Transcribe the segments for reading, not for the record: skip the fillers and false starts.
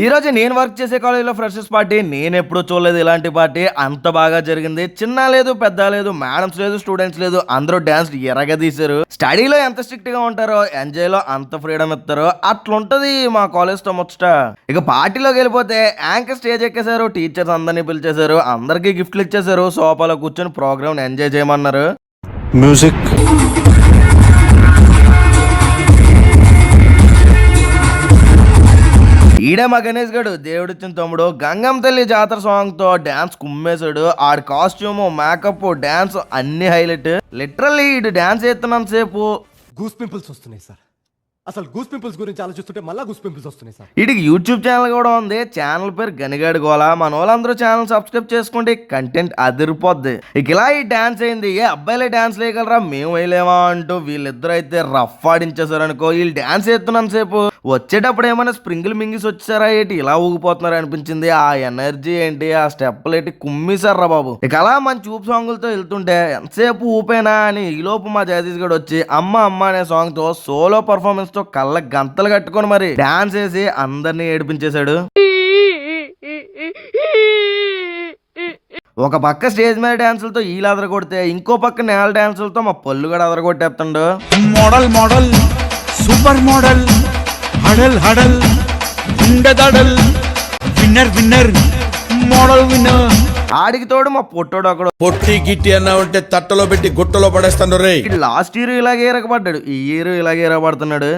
ఈ రోజు నేను వర్క్ చేసే కాలేజీలో ఫ్రెషర్స్ పార్టీ నేను ఎప్పుడు చూడలేదు ఇలాంటి పార్టీ. అంత బాగా జరిగింది. చిన్న లేదు పెద్ద లేదు, మేడమ్స్ లేదు స్టూడెంట్స్ లేదు, అందరూ డాన్స్ ఎరగదీశారు. స్టడీలో ఎంత స్ట్రిక్ట్ గా ఉంటారో ఎంజాయ్ లో అంత ఫ్రీడమ్ ఇస్తారో అట్లుంటది మా కాలేజ్ తో ముచ్చట. ఇక పార్టీలోకి వెళ్ళిపోతే యాంకర్ స్టేజ్ ఎక్కేశారు, టీచర్స్ అందరినీ పిలిచేశారు, అందరికీ గిఫ్ట్లు ఇచ్చేశారు, సోఫాలో కూర్చొని ప్రోగ్రామ్ ఎంజాయ్ చేయమన్నారు. మ్యూజిక్ ఈడే మా గణేష్ గడు దేవుడిచ్చిన తమ్ముడు గంగమ్మ తల్లి జాతర సాంగ్ తో డాన్స్ కుమ్మేశాడు. ఆడి కాస్ట్యూమ్ మేకప్ డాన్స్ అన్ని హైలైట్. లిటరల్లీ ఇటు డాన్స్ చేస్తున్నంత సేపు గూస్ పింపుల్స్ వస్తున్నాయి సార్. అసలు గూస్ పింపుల్స్ గురించి ఆలోచిస్తుంటే మళ్ళీ గూస్ పింపుల్స్ వస్తున్నాయి సార్. వీడికి యూట్యూబ్ ఛానల్ కూడా ఉంది. ఛానల్ పేరు గనిగాడు గోలా. మన వాళ్ళందరూ ఛానల్ సబ్స్క్రైబ్ చేసుకోండి, కంటెంట్ అదిరిపోద్ది. ఇక ఇలా ఈ డాన్స్ అయింది. ఏ అబ్బాయిలే డాన్స్ వేయగలరా, మేము వేయలేమా అంటూ వీళ్ళిద్దరు అయితే రఫ్ ఆడించేశారు అనుకో. వీళ్ళు డాన్స్ చేస్తున్నంత సేపు వచ్చేటప్పుడు ఏమైనా స్ప్రింగిల్ మింగిస్ వచ్చారా ఏంటి ఇలా ఊగిపోతున్నారు అనిపించింది. ఆ ఎనర్జీ ఏంటి, ఆ స్టెప్పులు ఏంటి కుమ్మిసారా బాబు. ఇక అలా మన చూపు సాంగులతో వెళ్తుంటే ఎంతసేపు ఊపేనా అని ఈలోపు మా జగదీష్ గడు వచ్చి అమ్మ అమ్మ అనే సాంగ్ తో సోలో పర్ఫార్మెన్స్ తో కళ్ళ గంతలు కట్టుకొని మరి డాన్స్ వేసి అందరినీ ఏడిపించేశాడు. ఒక పక్క స్టేజ్ మీద డాన్సులతో ఈలు అదరగొడితే ఇంకో పక్క నేల డాన్సులతో మా పళ్ళు కూడా అదరగొట్టేస్తుండు. మోడల్ మోడల్ సూపర్ మోడల్ హడల్ హడల్ ఉండదడల్ విన్నర్ విన్నర్ మోడల్ విన్నర్. ఆడికి తోడు మా పొట్టోడు అక్కడ పొట్టి గిట్టి అన్నా ఉంటే తట్టలో పెట్టి గుట్టలో పడేస్తాను రే. లాస్ట్ ఇయర్ ఇలాగే ఎరగబడ్డాడు, ఈ ఇయర్ ఇలాగే ఎరగబడుతున్నాడు.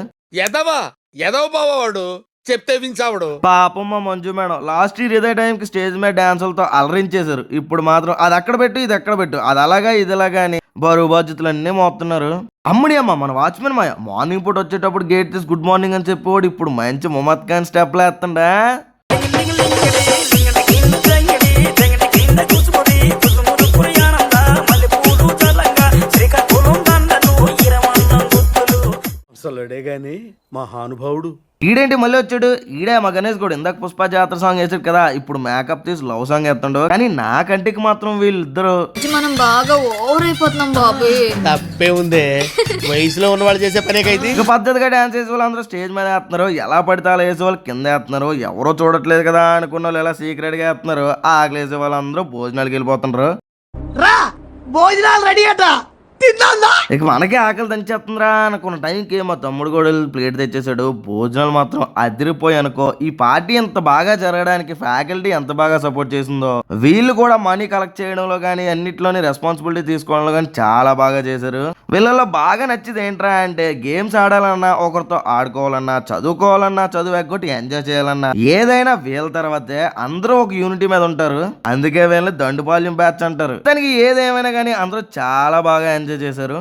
ఎదవ బావాడు చెప్తే వించావుడు. పాపం మా మంజు మేడం లాస్ట్ ఇయర్ ఇదే టైంకి స్టేజ్ మీద డాన్సులతో అలరించేశారు. ఇప్పుడు మాత్రం అది అక్కడ పెట్టు ఇది ఎక్కడ పెట్టు, అది అలాగా ఇది అలాగా అని బరువు బాధ్యతలు అన్నీ మోపుతున్నారు. అమ్మడి అమ్మ మన వాచ్మెన్ మాయ మార్నింగ్ పూట వచ్చేటప్పుడు గేట్ తీసి గుడ్ మార్నింగ్ అని చెప్పేవాడు ఇప్పుడు మంచి మొహమ్మద్ ఖాన్ స్టెప్లు వేస్తుండా. అసలుడే గాని మహానుభావుడు. ఈడేంటి మళ్ళీ వచ్చాడు. ఈడే మా గణేష్ కూడా ఇందాక పుష్ప జాతర సాంగ్ వేసాడు కదా, ఇప్పుడు మేకప్ తీసి లవ్ సాంగ్ వేస్తుండో. కానీ నా కంటికి మాత్రం వీళ్ళిద్దరు మనం బాగా ఓవర్ అయిపోతున్నాం బాబు. తప్పే ఉందే, వయసులో ఉన్న వాళ్ళు చేసే పనేకైతే. ఇక పద్ధతిగా డాన్స్ వేసే వాళ్ళు అందరూ స్టేజ్ మీద వేస్తున్నారు, ఎలా పడితే అలా వేసే వాళ్ళు కింద వేస్తున్నారు. ఎవరో చూడట్లేదు కదా అనుకున్న వాళ్ళు ఎలా సీక్రెట్ గా వేస్తున్నారు. ఆకలి వేసే వాళ్ళందరూ భోజనాలకు వెళ్ళిపోతున్నారు. భోజనాలు రెడీ అట. ఇక మనకే ఆకలి దంచేస్తుందిరా అనుకున్న టైంకి మా తమ్ముడు కూడా ప్లేట్ తెచ్చేసాడు. భోజనాలు మాత్రం అదిరిపోయి అనుకో. ఈ పార్టీ ఎంత బాగా జరగడానికి ఫ్యాకల్టీ ఎంత బాగా సపోర్ట్ చేసిందో, వీళ్ళు కూడా మనీ కలెక్ట్ చేయడంలో కానీ అన్నిట్లోని రెస్పాన్సిబిలిటీ తీసుకోవడంలో కానీ చాలా బాగా చేశారు. వీళ్ళలో బాగా నచ్చింది ఏంట్రా అంటే గేమ్స్ ఆడాలన్నా, ఒకరితో ఆడుకోవాలన్నా, చదువుకోవాలన్నా, చదువు ఎగ్గొట్టి ఎంజాయ్ చేయాలన్నా ఏదైనా వీళ్ళ తర్వాతే అందరూ ఒక యూనిటీ మీద ఉంటారు. అందుకే వీళ్ళని దండుపాల్యం బ్యాచ్ అంటారు. దానికి ఏదేమైనా కానీ అందరూ చాలా బాగా ఎంజాయ్ చేశారు.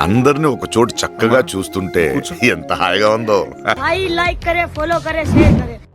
అందరిని ఒక చోటు చక్కగా చూస్తుంటే ఎంత హాయిగా ఉందో. लाइक करे, फॉलो करे, शेयर करे.